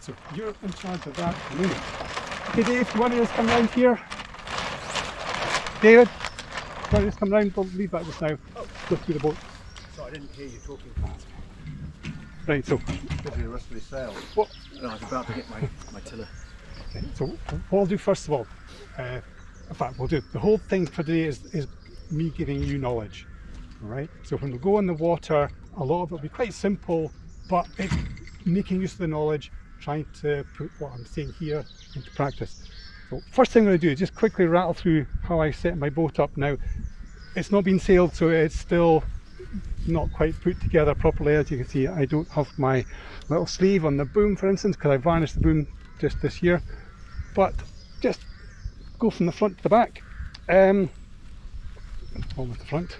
So you're in charge of that at the moment. Okay, Dave, you want to just come round here? David, you want to just come round? We'll leave that just now. Go through the boat. So I didn't hear you talking. Right, so Give me the rest of the sail. what? No, I was about to get my tiller. Okay, so what I'll do first of all, in fact, we'll do the whole thing for today is me giving you knowledge. All right. So when we go in the water, a lot of it will be quite simple, but it's making use of the knowledge, trying to put what I'm saying here into practice. So first thing I'm going to do is just quickly rattle through how I set my boat up now. It's not been sailed, so it's still not quite put together properly. As you can see, I don't have my little sleeve on the boom, for instance, because I varnished the boom just this year. But just go from the front to the back. Almost the front.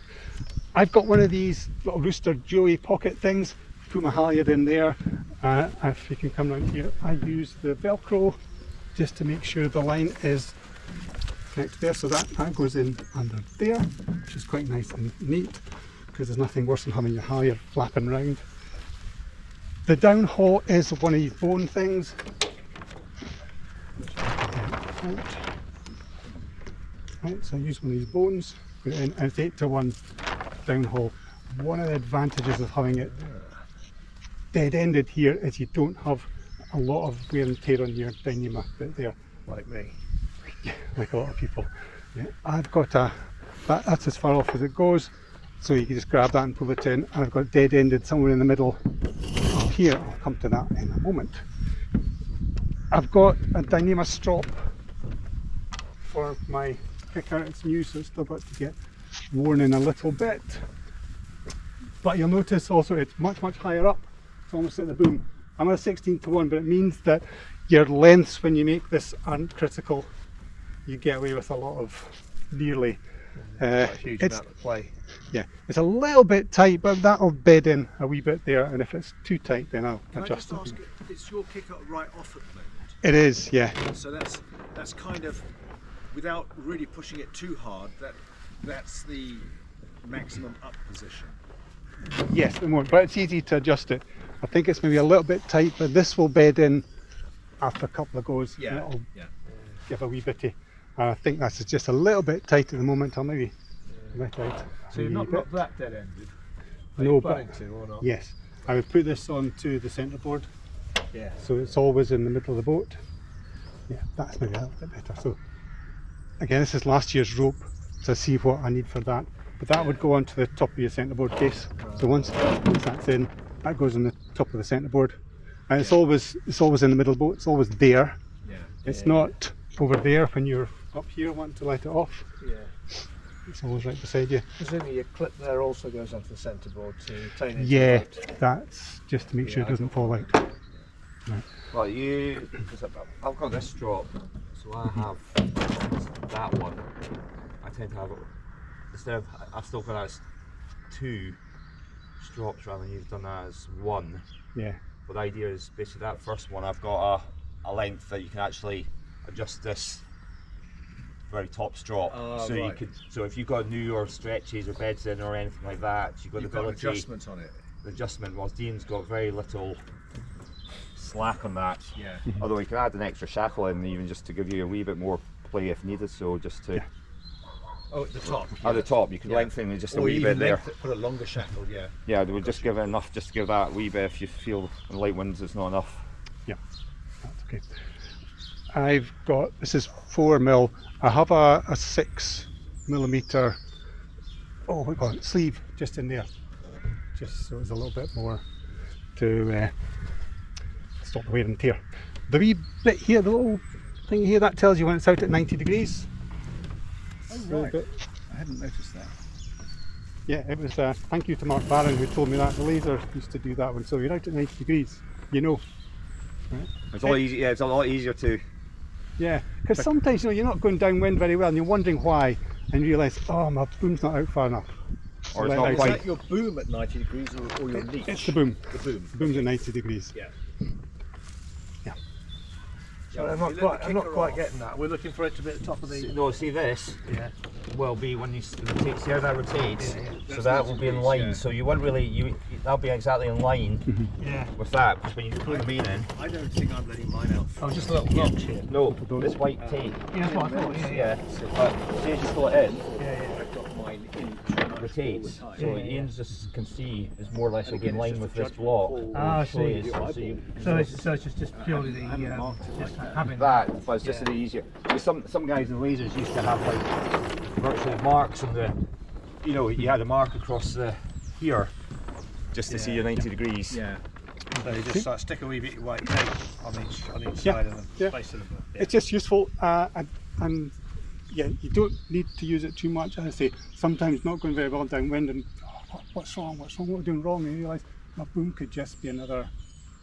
I've got one of these little Rooster Joey pocket things. Put my halyard in there. If you can come around here, I use the Velcro just to make sure the line is connected there. So that goes in under there, which is quite nice and neat, because there's nothing worse than having your halyard flapping around. The downhaul is one of these bone things. Right, so I use one of these bones, put it in, and it's 8-to-1 downhaul. One of the advantages of having it dead-ended here is you don't have a lot of wear and tear on your Dyneema bit there. Like me. Like a lot of people. Yeah, I've got that's as far off as it goes, so you can just grab that and pull it in, and I've got dead-ended somewhere in the middle here. I'll come to that in a moment. I've got a Dyneema strop for my kicker. It's new, so it's still got to get worn in a little bit, but you'll notice also it's much higher up. It's almost at the boom. I'm at 16-to-1, but it means that your lengths when you make this aren't critical. You get away with a lot of nearly. A huge amount of play. Yeah, it's a little bit tight, but that'll bed in a wee bit there, and if it's too tight then I'll adjust it. Can I just ask, it's your kicker right off at the moment? It is, yeah. So that's kind of, without really pushing it too hard, that's the maximum up position. Yes, it won't, but it's easy to adjust it. I think it's maybe a little bit tight, but this will bed in after a couple of goes. Yeah, and it'll yeah. give a wee bitty. I think that's just a little bit tight at the moment. I'll maybe let out. So you're not that dead ended? No, but or not? yes, I would put this onto the centre board. Yeah. So it's always in the middle of the boat. Yeah, that's maybe a little bit better. So again, this is last year's rope to see what I need for that. But that would go onto the top of your centre board case. So once that's in, that goes on the top of the centre board. And it's always in the middle boat. It's always there. Yeah. It's not over there when you're up here wanting to light it off. Yeah. It's always right beside you. Presumably your clip there also goes onto the centre board to retain it. Yeah, that's just to make sure it doesn't fall out. Right. Well, I've got this strop, so I have that one. I tend to have it, instead of, I've still got that as 2 strops rather than you've done that as 1. Yeah. But the idea is basically that first one, I've got a length that you can actually adjust this very top strop. So right. you could, so if you've got new or stretches or beds in or anything like that, you've got the ability. Adjustment on it. The adjustment, whilst Dean's got very little slack on that. Yeah. Although you can add an extra shackle in even just to give you a wee bit more play if needed, so just to... Yeah. Oh, at the top. At the top, you can lengthen it just a or wee bit there. Put a longer shackle, yeah. Yeah, they would just give it enough just to give that wee bit if you feel in light winds it's not enough. Yeah, that's okay. I've got, this is 4mm. I have a 6mm, oh my god, sleeve just in there. Just so it's a little bit more to stop the wear and tear. The wee bit here, the little thing here, that tells you when it's out at 90 degrees. Oh, right. I hadn't noticed that. Yeah, it was, thank you to Mark Barron who told me that. The laser used to do that one, so you're out at 90 degrees, you know. Right? It's a lot easier, yeah, it's a lot easier to... Yeah, because sometimes, you know, you're not going downwind very well and you're wondering why, and you realise, oh, my boom's not out far enough. Or it's not Is quite... that your boom at 90 degrees or your leech? It's the boom. The boom. The boom's at 90 degrees. Yeah. Yeah. So I'm not quite getting that. We're looking for it to be at the top of the... No, see this? Yeah. will be when you rotate. See how that rotates? Yeah. So that will be in line. Yeah. So you won't really, that'll be exactly in line Yeah. with that. Because when you put the bean in. I don't think I'm letting mine out. Oh, just a little notch here. No, this white tape. Yeah, that's what I thought. Yeah. But see as you pull it in, I've got mine in. rotates. All the time. So Ian's just can see is more or less will be in line with this block. Ah, I So see. it's- So it's just purely the just having that, but it's just the easier. Because some guys in lasers used to have like virtual marks on the, you know, you had a mark across the here just to see your 90 degrees. Yeah. So you just sort of stick a wee bit of white tape on each side of the place of the book. It's just useful, and yeah, you don't need to use it too much. As I say, sometimes not going very well downwind, and what's wrong? What are we doing wrong? And you realise my boom could just be another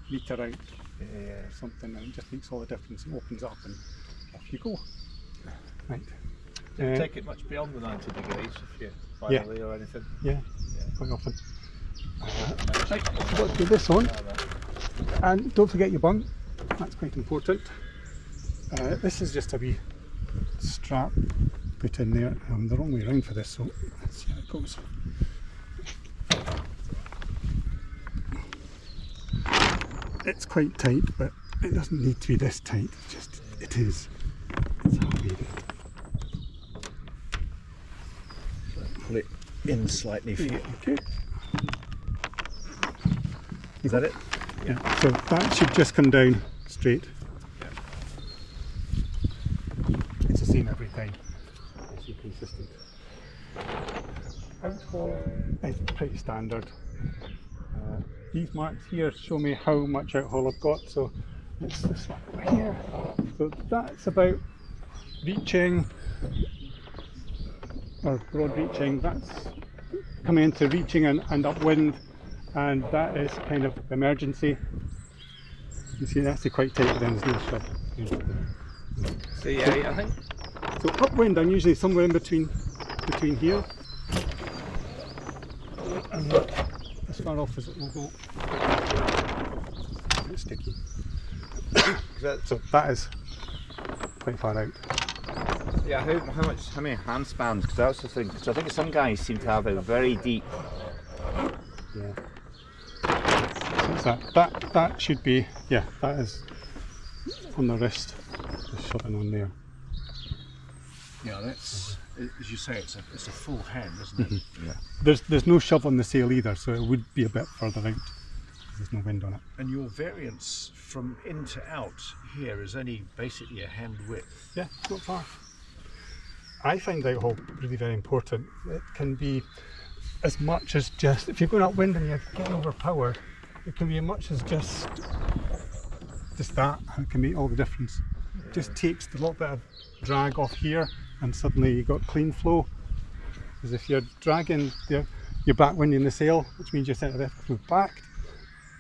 metre out or something, and it just makes all the difference. It opens up, and off you go. Right. Didn't take it much beyond the 90 degrees if you finally or anything. Yeah, quite often. Right, so let's do this on, and don't forget your bung. That's quite important. This is just a wee strap put in there. I'm the wrong way around for this, so let's see how it goes. It's quite tight, but it doesn't need to be this tight. It's just it is. It's how I made it. Pull it in slightly for you. Okay. Is that it? Yeah. So that should just come down straight. It's the same every time. It's consistent. Outhaul is pretty standard. These marks here show me how much outhaul I've got, so it's this one over here. So that's about reaching, or broad reaching, that's coming into reaching and upwind, and that is kind of emergency. You see that's quite tight, but then there's no shove. So yeah, I think. So upwind, I'm usually somewhere in between here and as far off as it will go. It's sticky. So that is quite far out. Yeah, how many hand spans? Because that's the thing. Because I think some guys seem to have a very deep. Yeah. So that should be, yeah, that is on the wrist. Just shoving on there. Yeah, that's as you say, it's a full hand, isn't it? Yeah. There's no shove on the sail either, so it would be a bit further out. There's no wind on it. And your variance from in to out here is only basically a hand width. Yeah, it's not far. I find outhaul really very important. It can be as much as just, if you're going upwind and you're getting overpowered, it can be as much as just that, and it can make all the difference. It just takes a little bit of drag off here, and suddenly you've got clean flow. Because if you're dragging, you're back winding the sail, which means your centre of effort moves back.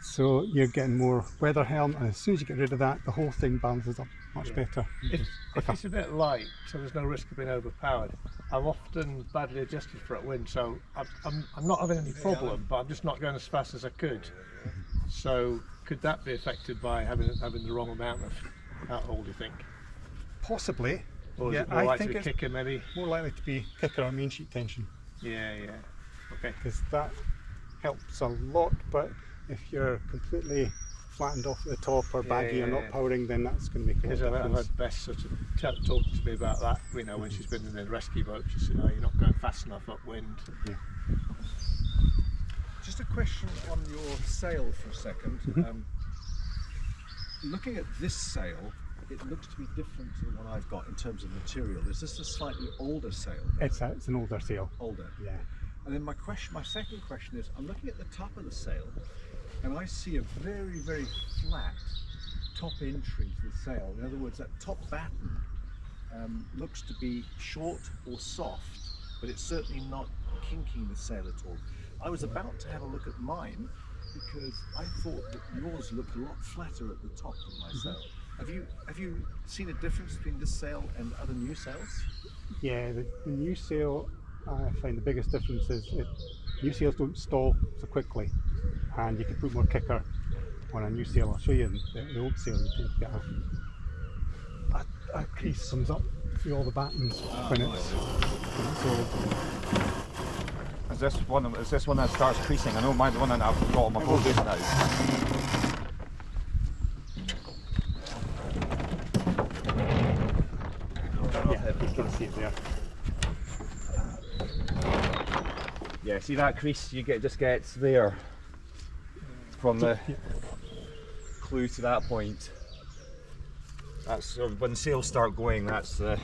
So you're getting more weather helm, and as soon as you get rid of that, the whole thing balances up much better. If it's a bit light, so there's no risk of being overpowered, I'm often badly adjusted for upwind, so I'm not having any problem, but I'm just not going as fast as I could. So could that be affected by having the wrong amount of outhaul, do you think? Possibly. Or is Yeah, it more I likely think to it's be kicker maybe? more likely to be kicker or main sheet tension, Yeah. Okay. because that helps a lot. But if you're completely flattened off at the top or baggy or not Yeah. powering, then that's going to make a Because lot of I've difference. had Bess sort of talking to me about that, you know, when she's been in the rescue boat, she said, oh, you're not going fast enough upwind. Yeah. Just a question on your sail for a second. Looking at this sail, it looks to be different to the one I've got in terms of material. Is this a slightly older sail? It's an older sail. Older. Yeah. And then my second question is, I'm looking at the top of the sail, and I see a very, very flat top entry to the sail. In other words, that top batten looks to be short or soft, but it's certainly not kinking the sail at all. I was about to have a look at mine because I thought that yours looked a lot flatter at the top than my sail. Have you seen a difference between this sail and other new sails? Yeah, the new sail, I find the biggest difference is new sails don't stall so quickly, and you can put more kicker on a new sail. I'll show you the old sail. You can get a crease comes up through all the battens when it's old. Is this one that starts creasing? I know the one that I've got on my boat now. Yeah, you can see it there. Yeah, see that crease just gets there from the clue to that point. That's sort of when sails start going. That's the.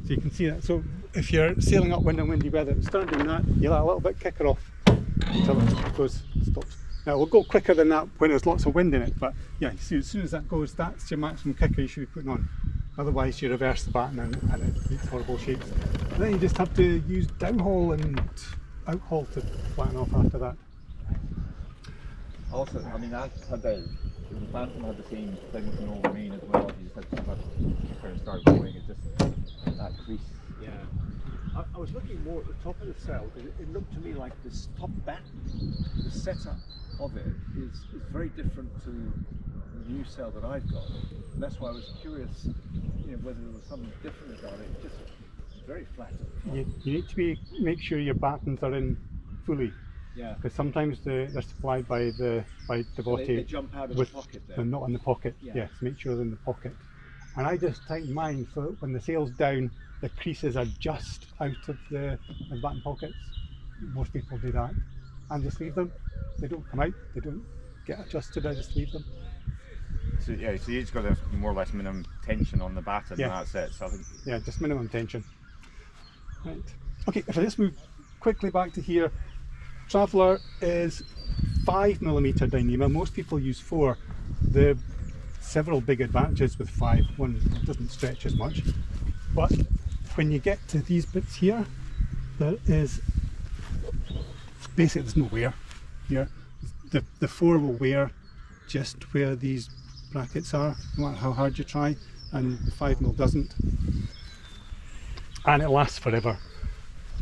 So you can see that. So if you're sailing upwind and windy weather, start doing that. You let a little bit kick her off until it stops. Now we'll go quicker than that when there's lots of wind in it. But yeah, you see, as soon as that goes, that's your maximum kicker you should be putting on. Otherwise, you reverse the batten and it makes horrible shapes. And then you just have to use downhaul and outhaul to flatten off after that. Also, I mean, I've had the batten had the same thing with an old main as well. You just had to have a kicker and start going. It just that crease. Yeah. I was looking more at the top of the sail because it looked to me like this top batten, the setup of it is very different to the new sail that I've got. And that's why I was curious, whether there was something different about it. It's just very flat. You need to make sure your battens are in fully. Yeah. Because sometimes they're supplied by Dalgety. They jump out of the pocket there. They're not in the pocket. Yeah. Yes, make sure they're in the pocket. And I just tighten mine so that when the sail's down, the creases are just out of the batten pockets. Most people do that. And just leave them. They don't come out, they don't get adjusted, I just leave them. So yeah, so you just got a more or less minimum tension on the batten, Yeah. and that's it. So I think. Yeah, just minimum tension. Right. Okay, if I just move quickly back to here, Traveller is 5mm Dyneema. Most people use 4. There are several big advantages with 5. One, it doesn't stretch as much. But when you get to these bits here, there is basically there's no wear here. The 4 will wear just where these brackets are, no matter how hard you try, and the 5mm doesn't. And it lasts forever.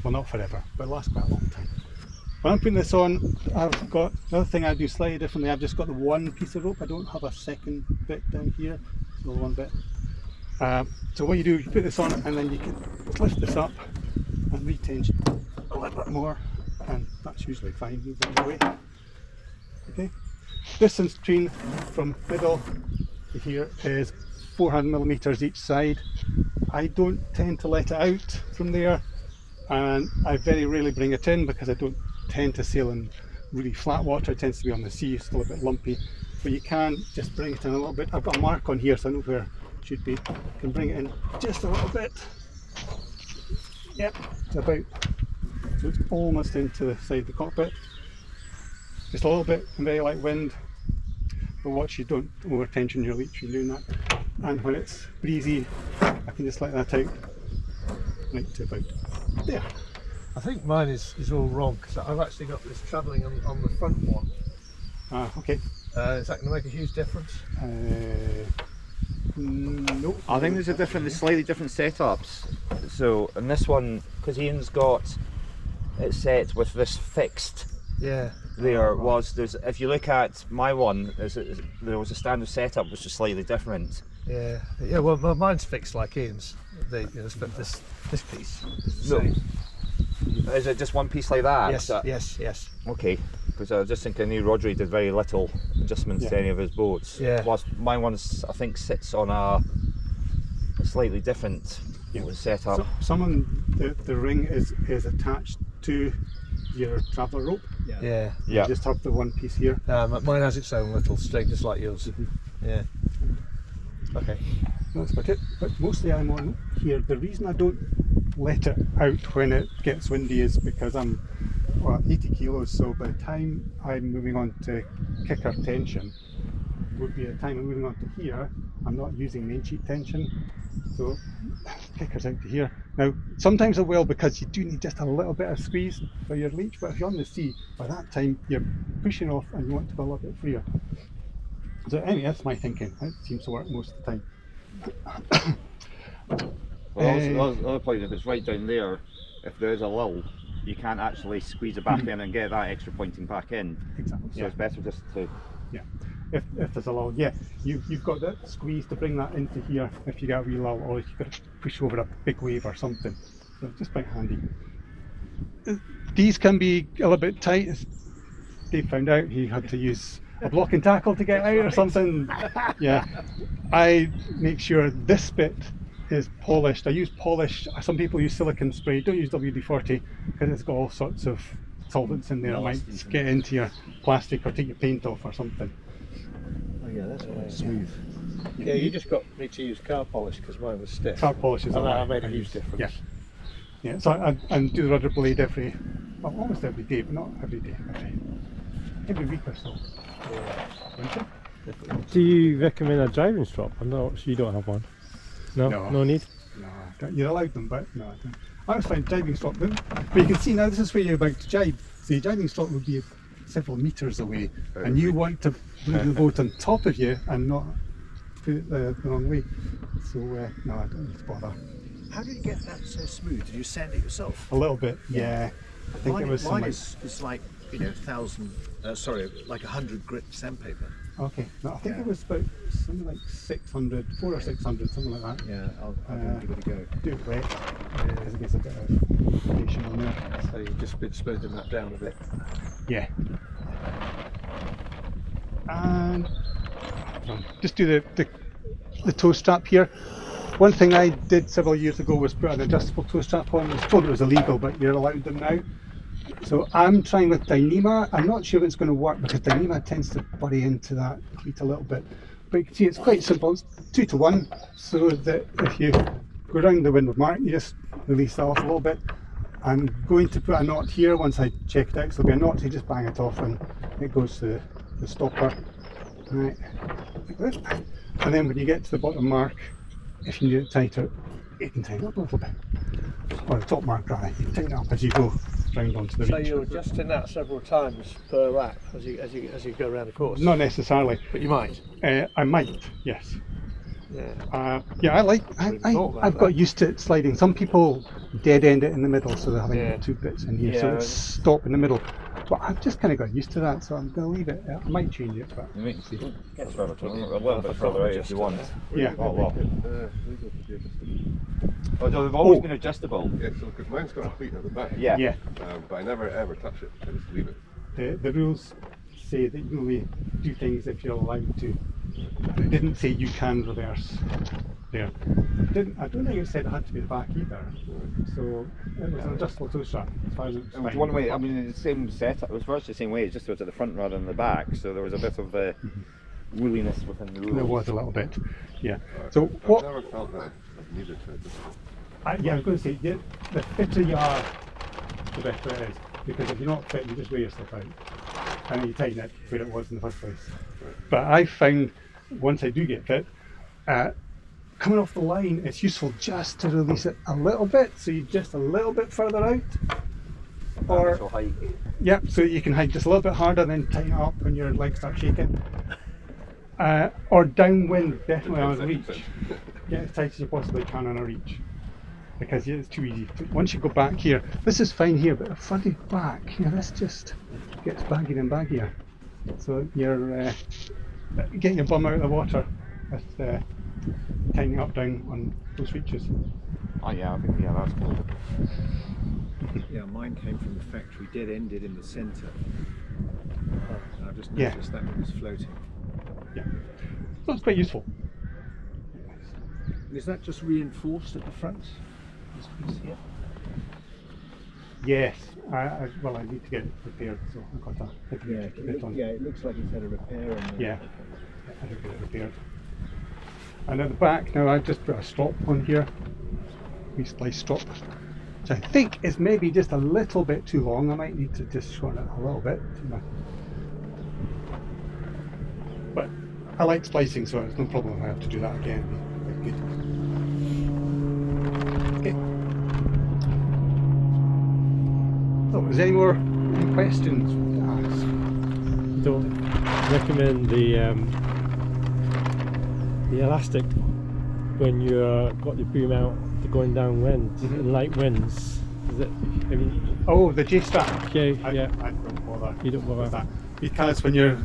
Well, not forever, but it lasts quite a long time. When I'm putting this on, I've got another thing I do slightly differently. I've just got the one piece of rope. I don't have a second bit down here. It's only one bit. So what you do, you put this on, and then you can lift this up and retension a little bit more, and that's usually fine. Move that away. Okay. Distance between from middle to here is 400mm each side. I don't tend to let it out from there, and I very rarely bring it in because I don't tend to sail in really flat water. It tends to be on the sea, still a bit lumpy, but you can just bring it in a little bit. I've got a mark on here so I know where it should be. You can bring it in just a little bit. Yep, it's about, so it's almost into the side of the cockpit. Just a little bit, and very light wind, but watch you don't over tension your leech when you're doing that. And when it's breezy, I can just let that out right to about there. I think mine is all wrong because I've actually got this travelling on the front one. Okay. Is that going to make a huge difference? No. I think there's slightly different setups. So in this one, because Ian's got it set with this fixed. Yeah. If you look at my one, there was a standard setup which was slightly different. Yeah. Yeah. Well, mine's fixed like Ian's. This piece. Is the No. same. Is it just one piece like that? Yes. Yes. Okay. Because I was just thinking, I knew Rodri did very little adjustments to any of his boats. Yeah. Whilst my one, I think, sits on a slightly different setup. So, some of the ring is attached to your traveller rope. Yeah. You just have the one piece here. Mine has its own little string, just like yours. Yeah. Okay. That's about it. But mostly I'm on here. The reason I don't let it out when it gets windy is because I'm 80 kilos, so by the time I'm moving on to kicker tension would be a time I'm moving on to here, I'm not using main sheet tension, so kicker's out to here. Now sometimes I will, because you do need just a little bit of squeeze for your leech, but if you're on the sea, by that time you're pushing off and you want to be a little bit freer. So anyway, that's my thinking. It seems to work most of the time. Well, the other point, if it's right down there, if there is a lull, you can't actually squeeze it back in and get that extra pointing back in. Exactly. So it's better just to. Yeah. if there's a lull. Yeah, you've got that squeeze to bring that into here if you get a wee lull, or if you've got to push over a big wave or something. So it's just quite handy. These can be a little bit tight. As Dave found out, he had to use a block and tackle to get out or something. Yeah, I make sure this bit is polished. I use polish. Some people use silicone spray. Don't use WD-40 because it's got all sorts of solvents in there. It might get into your plastic or take your paint off or something. Oh yeah, that's quite smooth. Yeah, you just got me to use car polish because mine was stiff. Car polish is and all that right. made a I huge use. difference. Yeah, so I do the rudder blade almost every day, but not every day. Every week or so. Do you recommend a driving strap? I'm not sure you don't have one. No, No. no need. No, I don't. You're allowed them, but no, I don't. I always find driving strop them, but you can see now this is where you're about to jibe. So your driving strop would be several meters away, and you want to move the boat on top of you and not put it the wrong way. So no, I don't need to bother. How did you get that so smooth? Did you sand it yourself? A little bit, yeah. I think mine, it was mine some, is like, you know, 100 grit sandpaper. okay. No, I think Yeah. it was about something like 600, 400 or 600, something like that. Yeah, I'll give it a go. Do it wet, because it gets a bit of foundation on there. So you've just been smoothing that down a bit. Yeah. And just do the toe strap here. One thing I did several years ago was put an adjustable toe strap on. I was told it was illegal, but you're allowed them now. So I'm trying with Dyneema. I'm not sure if it's going to work because Dyneema tends to bury into that cleat a little bit. But you can see it's quite simple. It's 2 to 1, so that if you go around the windward mark, you just release that off a little bit. I'm going to put a knot here once I check it out. So there'll be a knot, so you just bang it off and it goes to the stopper. Right, like that. And then when you get to the bottom mark, if you need it tighter, you can tighten it up a little bit. Or the top mark rather, you can tighten it up as you go round onto the So reach. you're adjusting that several times per lap as you go around the course? Not necessarily. But you might. I might, yes. Yeah. Yeah, I've got used to it sliding. Some people dead end it in the middle, so they're having Yeah. 2 bits in here, so Yeah. it's stop in the middle. But I've just kind of got used to that, so I'm going to leave it. I might change it, but You mean, that's what I'm talking about. A little bit further out if you want. yeah. Oh, well. Oh, they've always been adjustable. Yeah, so because mine's got a cleat at the back. Yeah. Yeah. But I never ever touch it. I just leave it. The rules say that you can only do things if you're allowed to. It didn't say you can reverse there. I don't think it said it had to be the back either. So it was an adjustable toe strap as far as it was It was fine. one way, I mean, the same setup, it was virtually the same way, it's just it was at the front rather than the back, so there was a bit of wooliness within the rules. There was a little bit, yeah. So I've what? never felt that I've needed to. Yeah, I was going to say, the fitter you are, the better it is. Because if you're not fit, you just wear yourself out. And then you tighten it where it was in the first place. But I found, once I do get fit, coming off the line, it's useful just to release it a little bit, so you're just a little bit further out. Or, So height. yeah, so you can hike just a little bit harder, then tighten it up when your legs start shaking. Or downwind, definitely on a reach. Get as tight as you possibly can on a reach. Because it's too easy. Once you go back here, this is fine here, but if I do back, this just gets baggier and baggier. So you're getting your bum out of the water with tightening up down on those reaches. Oh yeah, I think, yeah, that's cool. Yeah, mine came from the factory, dead ended in the centre. And I've just Yeah. noticed that one was floating. Yeah, so it's quite useful. Is that just reinforced at the front? This piece here? Yes, well, I need to get it repaired, so I've got a bit on. Yeah, it looks like it's had a repair on the... Yeah, I should get it repaired. And at the back now, I've just put a strop on here, splice strop, which I think is maybe just a little bit too long. I might need to just shorten it a little bit. But I like splicing, so it's no problem if I have to do that again. It'd be quite good. Okay. So, is there any more questions to ask? Don't recommend the elastic when you're got the boom out to going downwind in light winds. Is it? I mean, Oh, the J strap. okay, I yeah. don't bother. You don't bother. with that. because when you're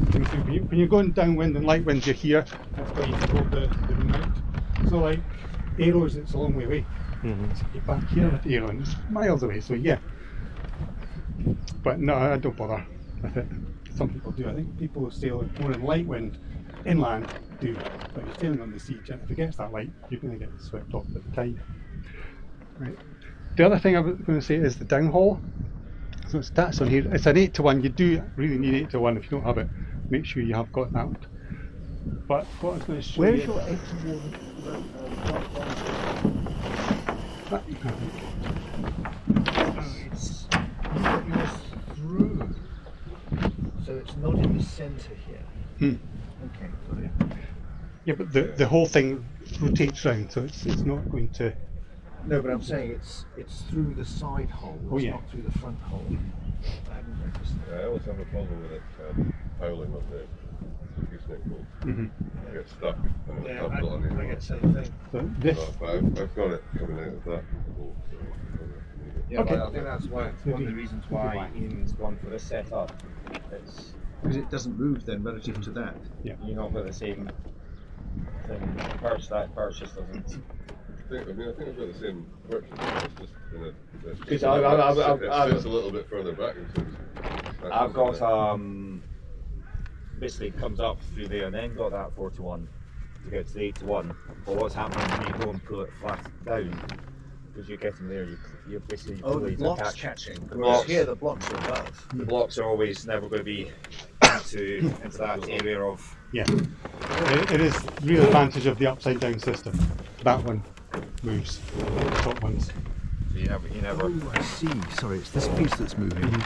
going downwind and light winds, you're here. That's why you can hold the boom out. So like arrows, it's a long way away. So you're back here with the arrow, and it's miles away. So yeah, but no, I don't bother with it. Some people do. I think people who sail more in light wind inland do, but you're sailing on the sea, and if it gets that light, you're going to get swept off at the tide. Right. The other thing I was going to say is the downhaul. So it's that's on here. It's an 8-to-1. You do really need 8-to-1. If you don't have it, make sure you have got that. But what I was going to show Where's you. your 8-to-1? It's you've got yours through, so it's not in the centre here. Okay, got it. Yeah, but the whole thing rotates round, so it's not going to. No, but I'm saying it's through the side hole. Oh, It's yeah. not through the front hole. I haven't noticed that. I always have a problem with it fouling on the gooseneck bolt. I get stuck and it comes on I get the same thing. So this. But I've got it coming out of that bolt, so Yeah, Okay. well, I think that's one of the reasons why Ian's gone for this setup. It's Because it doesn't move then relative to that. Yeah. you're not got the same thing. Perch just doesn't. I think I've got the same purchase. It's just in a, Because it sits a little bit further back. I've got basically it comes up through there and then got that 4-to-1 to get to the 8-to-1. But what's happening when you go and pull it flat down, because you're getting there, you're basically Oh, the fully block's attached. catching. The Whereas blocks. here the blocks are above. The blocks are always never going to be into that area of. Yeah, it is real advantage of the upside down system. That one moves. The top ones. So you never. Oh, I see. Sorry, it's this piece that's moving.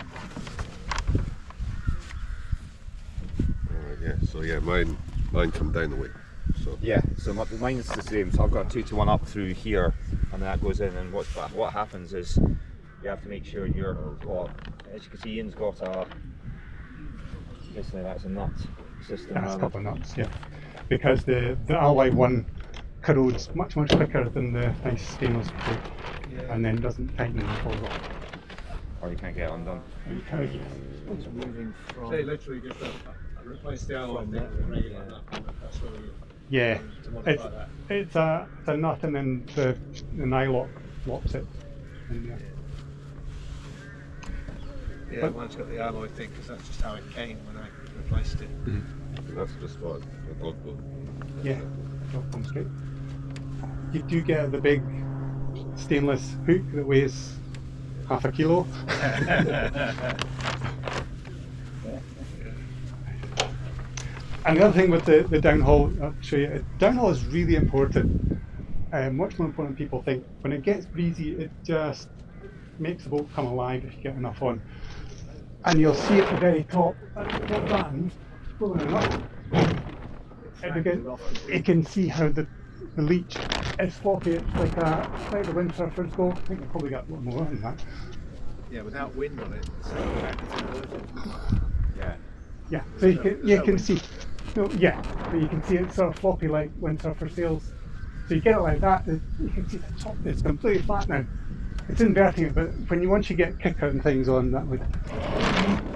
Yeah, so yeah, mine come down the way. So Yeah, so mine's the same. So I've got a 2-to-1 up through here, and that goes in. And what happens is you have to make sure you're got. As you can see, Ian's got a. Basically, that's a nut system. That's a rather- couple of nuts, yeah. Because the alloy one corrodes much quicker than the nice stainless steel, and then doesn't tighten and falls off. Or you can't get it undone. You can't get- It's moving from. They literally just replace the alloy thing with a regular nut. That's where we Yeah, to modify it's that. it's a nut, and then the nylock locks it in there. Yeah, But- mine's got the alloy thing because that's just how it came when I replaced it. that's just what a dog boat. Yeah, that comes straight. You do get the big stainless hook that weighs half a kilo. And the other thing with the downhaul, I'll show you, downhaul is really important. Much more important than people think. When it gets breezy, it just makes the boat come alive if you get enough on. And you'll see at the very top, that button, pulling it up. You can see how the leech is floppy. It's like the windsurfers go. I think they probably got a lot more than that. Yeah, without wind on it, it's inverted. Yeah. Yeah, so you can see. No, yeah, but you can see it's sort of floppy like windsurfer sails. So you get it like that, you can see the top. It's completely flat now. It's inverting it, but once you get kicker and things on, that would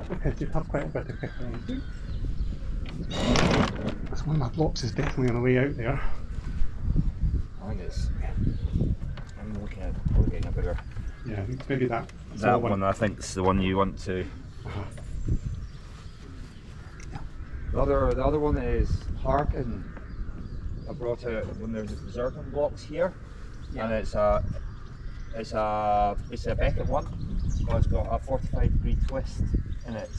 because you'd have quite a bit of kicker on. That's one of my blocks is definitely on the way out there. I think it's. I'm looking at probably getting a bigger. Yeah, maybe that. That one, I think, is the one you want to. The other one is Harkin. I brought out when there's Zircon blocks here, and it's a Beckett one. So it's got a 45-degree twist in it.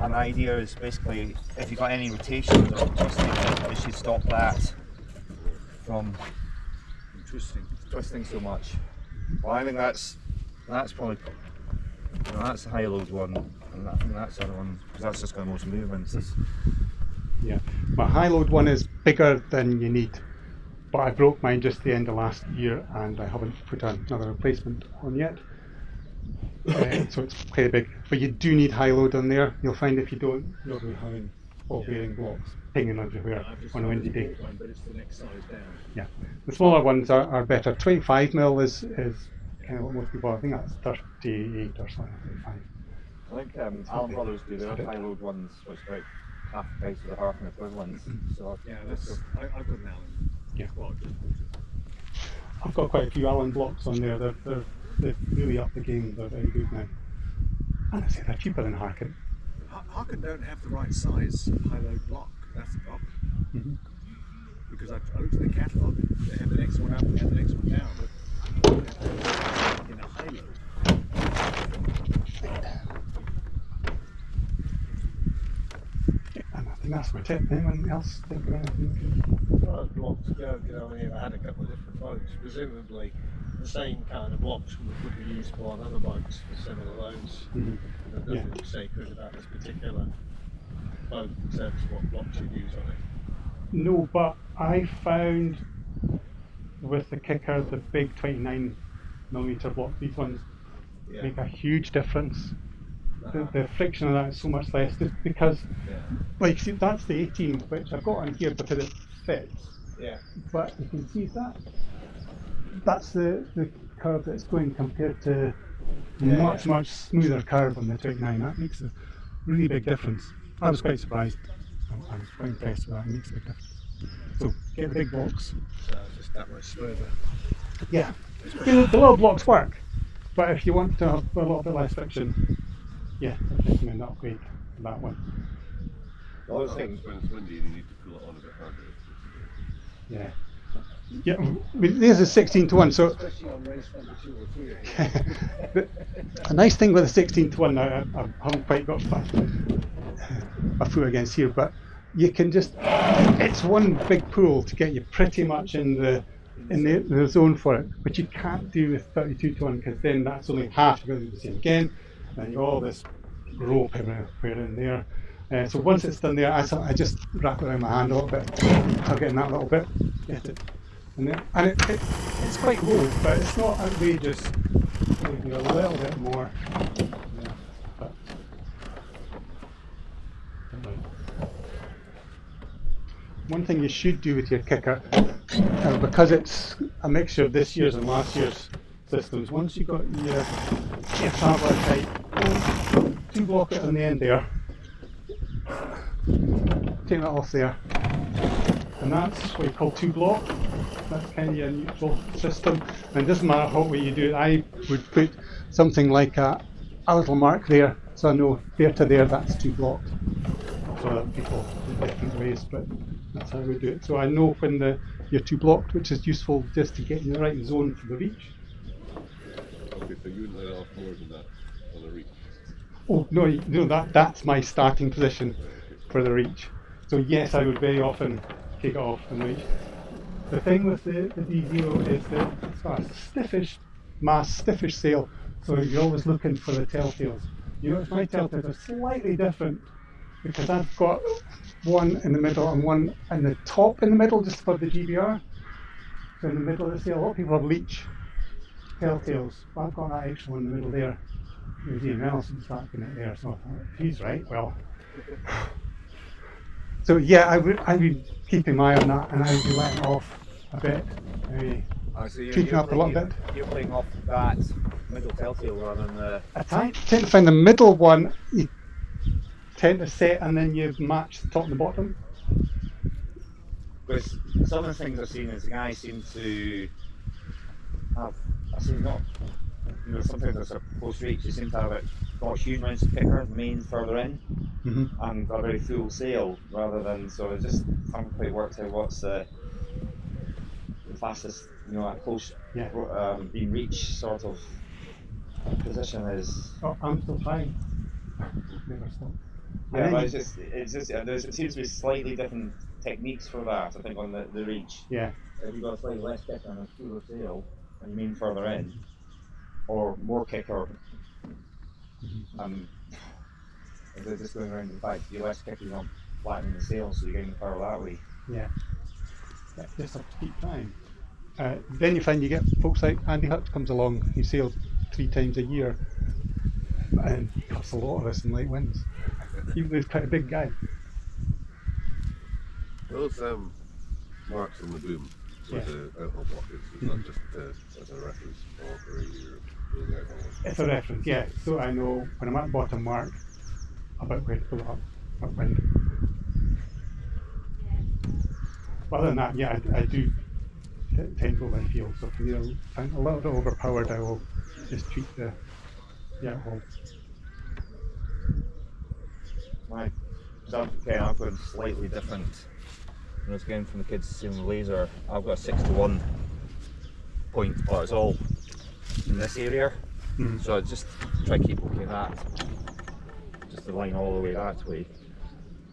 And the idea is basically if you've got any rotations or twisting, it should stop that from twisting so much. Well, I think that's probably that's the high load one, and I think that's the other one because that's just got the most movements. Yeah, my high load one is bigger than you need, but I broke mine just the end of last year, and I haven't put another replacement on yet. So it's quite big, but you do need high load on there. You'll find if you don't, you'll be having ball bearing blocks pinging everywhere on a windy day. But it's the next size down. Yeah, the smaller ones are better. 25mm is kind of what most people. I think that's 38 or something. 35. I think Allen Brothers do their high load ones, which are about half the price of the Harkin equivalents. So Yeah, I've got an Allen. Yeah. Well, just bought it. I've got quite a few Allen blocks on there. They've really upped the game. They're very good now. And I say they're cheaper than Harkin. Harkin don't have the right size high load block. That's the problem. Mhm. Because I looked at the catalogue. They have the next one up and the next one down. But in a high load. And I think that's my tip. Anyone else think of anything? Well, as blocks go, you know, I had a couple of different boats. Presumably, the same kind of blocks would be useful on other boats for similar loads. Mhm. And there's nothing sacred about this particular boat in terms of what blocks you'd use on it. No, but I found with the kicker, the big 29mm block, these ones Yeah. make a huge difference. The friction of that is so much less, just because, like, see, that's the 18, which I've got on here because it fits. Yeah. But you can see that's the curve that's going compared to much smoother curve on the 29. That makes a really big difference. I was quite surprised. I was quite impressed with that. It makes a big difference. So get the big blocks. So it's just that much smoother. Yeah, the little blocks work, but if you want to have a little bit less friction, yeah, I recommend upgrade to that one. The other thing, When it's windy, you need to pull it on a bit harder. Yeah. Yeah, I mean, there's a 16:1, so Especially on race 1, 2 or 3. a nice thing with a 16:1, now I haven't quite got my foot against here, but you can just, it's one big pull to get you pretty much in the zone for it, which you can't do with 32:1, because then that's only half. You're going to do the same again, and you've got all this rope everywhere in there. So once it's done there, I just wrap it around my hand a little bit, tug it in that little bit, get it. And it's quite low, but it's not outrageous. Maybe a little bit more. Yeah, but, one thing you should do with your kicker, because it's a mixture of this year's and last year's systems, once you've got your traveller type, 2 block it on the end there, take that off there, and that's what you call 2 block. That's kind of your neutral system, and it doesn't matter what way you do it. I would put something like a little mark there, so I know there to there that's 2 block. So that people do different ways, but that's how we do it. So I know when you're 2 blocked, which is useful just to get in the right zone for the reach. Okay, so you wouldn't let it off more than that on the reach. Oh no, that's my starting position for the reach. So yes, I would very often kick it off and reach. The thing with the DZero is that it's got a stiffish sail, so you're always looking for the telltales. You notice my telltales are slightly different because I've got one in the middle and one in the top in the middle just for the GBR. So in the middle of the sail, a lot of people have leech telltales, but I've got that extra one in the middle there. Maybe Nelson's starting it there, so I thought, if he's right, well. So yeah, I would be keeping my eye on that, and I would be letting off a bit, maybe tweaking up a little bit. You're playing off that middle telltale rather than the. I tend to find the middle one, you tend to set and then you match the top and the bottom. Because some of the things I've seen is the guys seem to have, I seem not, something that's a close reach, they seem to have it got huge amounts of kicker, main further in, and a very full sail rather than, so I just haven't quite worked out what's the fastest, at close being reach sort of position is. Oh, I'm still trying. Never stop. Yeah, but it seems to be slightly different techniques for that, I think, on the reach. Yeah. If you've got a slightly less kicker and a fuller sail, and you mean further in, or more kicker, if they're just going around the back, you're less kicker, you're not flattening the sail, so you're getting the power that way. Yeah. Just have to keep trying. Then you find you get folks like Andy Hutt comes along, he sails 3 times a year, and he cuts a lot of us in light winds. Even though he's quite a big guy. Those marks on the boom with the Outhaul block is not just as a reference for a year. It's a reference, yeah. So I know when I'm at the bottom mark about where to pull it up, upwind. But other than that, yeah, I do tend to go by feel. So if I'm a little bit overpowered, I will just tweak the Outhaul. My I'm going slightly different. When I was getting from the kids sailing laser, I've got a 6-to-1 point, but it's all in this area. So I just try to keep looking at that, just the line all the way that way.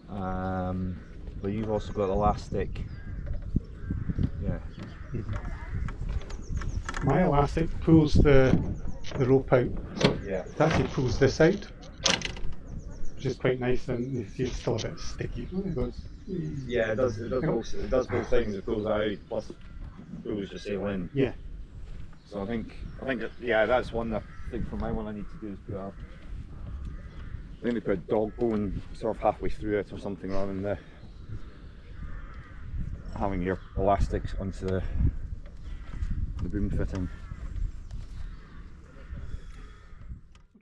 But you've also got elastic. Yeah. My elastic pulls the rope out, so Yeah. it actually pulls this out, which is quite nice, and you see it's still a bit sticky. It goes, Yeah, it does. It does both things. It pulls out plus pulls your sail in. yeah. So I think yeah, that's one I think for my one I need to do is put a dog bone sort of halfway through it or something, rather than having your elastics onto the boom fitting.